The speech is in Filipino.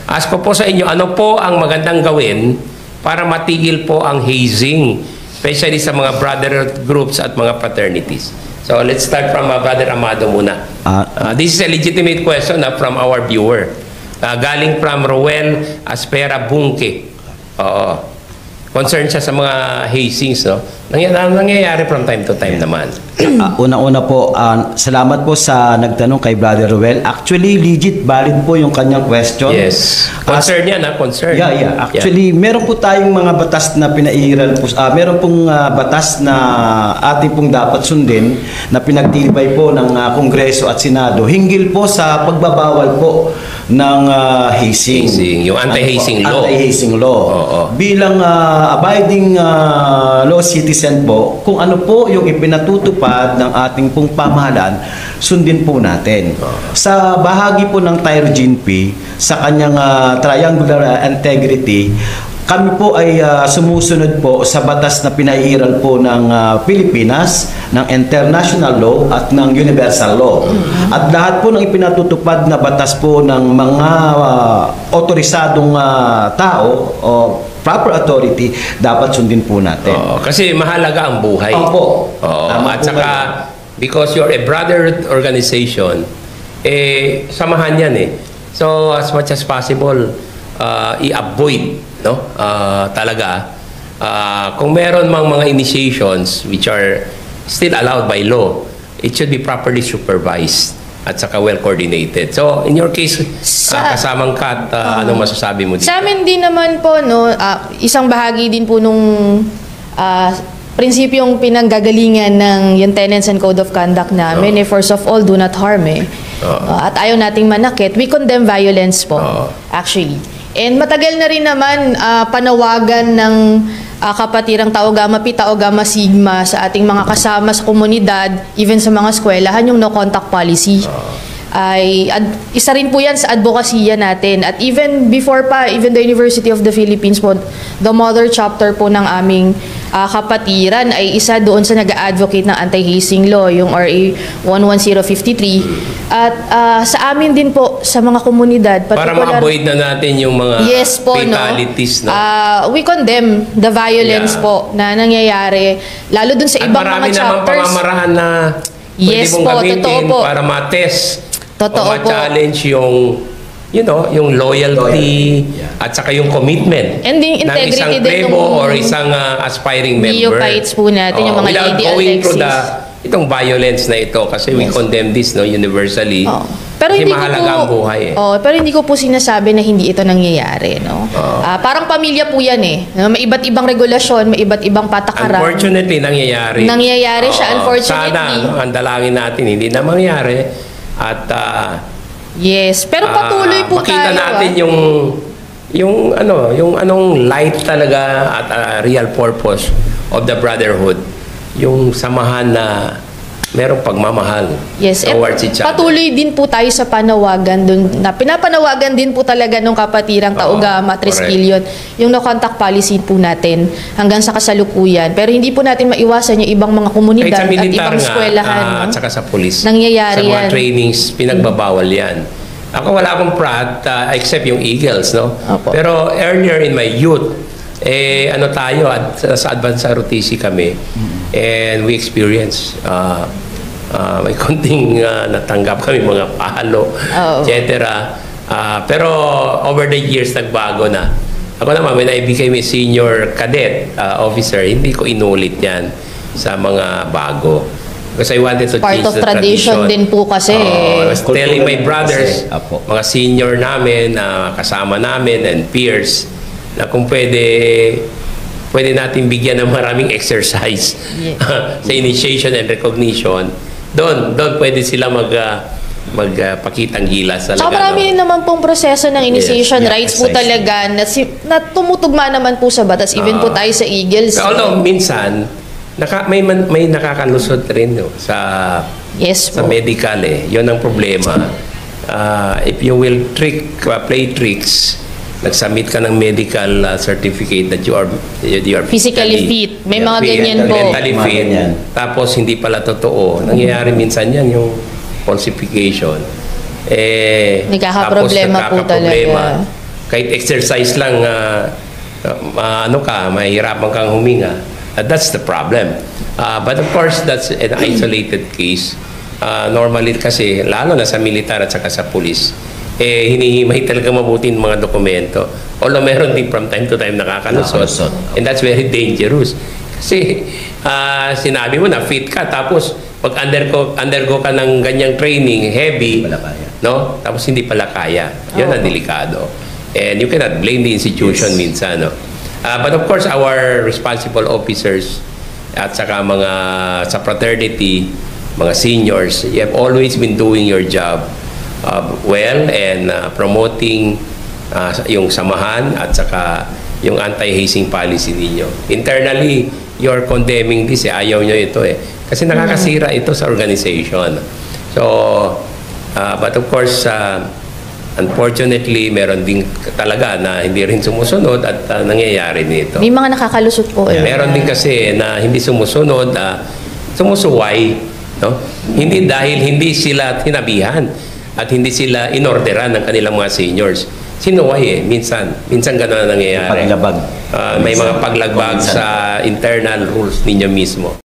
Ask ko po sa inyo, ano po ang magandang gawin para matigil po ang hazing, especially sa mga brotherhood groups at mga fraternities? So let's start from Brother Amado muna. This is a legitimate question from our viewer. Galing from Roel Aspera Bunke. Oo. Concerned siya sa mga hazings, no? Nangyayari from time to time naman. Una-una po, salamat po sa nagtanong kay Brother Ruel. Actually, legit, valid po yung kanyang question. Yes. Concern yan, ha? Concern. Yeah. Actually, meron po tayong mga batas na pinairal po. Meron pong batas na ating pong dapat sundin na pinagtibay po ng Kongreso at Senado hinggil po sa pagbabawal po ng hazing. Yung anti-hazing law. Anti-hazing law. Bilang abiding law citizen po, kung ano po yung ipinatutupad ng ating pong pamahalaan, sundin po natin. Sa bahagi po ng Tyre GNP, sa kanyang triangular integrity, kami po ay sumusunod po sa batas na pinairal po ng Pilipinas, ng international law at ng universal law. At lahat po ng ipinatutupad na batas po ng mga otorisadong tao o proper authority, dapat sundin po natin. Kasi mahalaga ang buhay. Opo. At saka, because you're a brotherhood organization, samahan yan eh. So, as much as possible, i-avoid, no? Talaga, kung meron mang mga initiations which are still allowed by law, it should be properly supervised at saka well-coordinated. So, in your case, kasamang Kat, anong masasabi mo dito? Sa amin din naman po, no, isang bahagi din po nung prinsipyong pinanggagalingan ng yung Tenets and Code of Conduct namin, first of all, do not harm at ayaw nating manakit. We condemn violence po, actually. And matagal na rin naman panawagan ng kapatirang Tau Gamma Pi, Tau Gamma Sigma sa ating mga kasama sa komunidad, even sa mga eskwelahan, yung no contact policy. Isa rin po yan sa advokasya natin. At even before pa, even the University of the Philippines po, the mother chapter po ng aming kapatiran ay isa doon sa nag-advocate ng anti-hazing law, yung RA 11053. At sa amin din po, sa mga komunidad, para ma-avoid na natin yung mga fatalities. No? We condemn the violence po na nangyayari, lalo dun sa ibang mga chapters. Marami naman pamamaraan na pwede mong gamitin para ma-test o ma-challenge yung yung loyalty at saka yung commitment and the integrity ng isang plebo or isang aspiring member. Neophytes po natin, yung mga without Lady going Alexis. Through itong violence na ito kasi we condemn this universally. Pero kasi hindi mahalaga ang buhay pero hindi ko po sinasabi na hindi ito nangyayari. No? Parang pamilya po yan eh. May iba't ibang regulasyon, may iba't ibang patakaran. Unfortunately, nangyayari. Nangyayari siya, unfortunately. Sana, ang dalangin natin, hindi na mangyari. At yes, pero patuloy po makita tayo. Natin yung anong light talaga at real purpose of the brotherhood. Yung samahan na merong pagmamahal towards each other. Patuloy din po tayo sa panawagan dun, na pinapanawagan din po talaga ng kapatirang Tau Gamma Triskelion, yung no contact policy po natin hanggang sa kasalukuyan. Pero hindi po natin maiwasan yung ibang mga komunidad at ibang eskwelahan. At saka sa police. Nangyayari sa mga trainings, pinagbabawal yan. Ako wala akong prat except yung Eagles, no? Pero earlier in my youth, tayo sa Advanced ROTC kami, and we experience may konting natanggap kami mga palo, etc. Pero over the years nagbago na. Ako naman, when I became a senior cadet officer, hindi ko inulit yan sa mga bago. Because I wanted to part change of the tradition din po kasi. I was telling my brothers, mga senior namin, kasama namin and peers, na kung pwede natin bigyan ng maraming exercise sa initiation and recognition. Doon pwede sila magpakitang gilas talaga. So marami naman pong proseso ng initiation rights po talaga na tumutugma naman po sa batas, even po tayo sa Eagles. Although minsan may nakakalusot rin sa medical Yun ang problema. If you will play tricks, nag-submit ka ng medical certificate that you are physically fit. May mga ganyan po. Mentally fit. Tapos hindi pala totoo. Nangyayari minsan yan yung falsification. Nagkakaproblema po talaga. kahit exercise lang, mahirapan kang huminga. That's the problem. But of course, that's an isolated case. Normally kasi, lalo na sa militar at saka sa pulis, hinihimay talaga mabuti ng mga dokumento. Although meron din from time to time nakakalusot. And that's very dangerous. Kasi sinabi mo na fit ka, tapos pag undergo ka ng ganyang training, heavy, no? Tapos hindi pala kaya. Yun ang delikado. And you cannot blame the institution minsan, no? But of course, our responsible officers at saka mga sa fraternity, mga seniors, you have always been doing your job well and promoting yung samahan at saka yung anti-hazing policy ninyo. Internally, you're condemning this. Ayaw nyo ito eh. Kasi nakakasira ito sa organization. So, but of course, unfortunately, meron din talaga na hindi rin sumusunod at nangyayari nito. May mga nakakalusot po. Meron din kasi na hindi sumusunod, sumusuway. No? Hindi dahil hindi sila tinabihan at hindi sila inorderan ng kanilang mga seniors. Sinuway eh. Minsan gano'n ang nangyayari. Paglabag. May mga paglagbag sa internal rules ninyo mismo.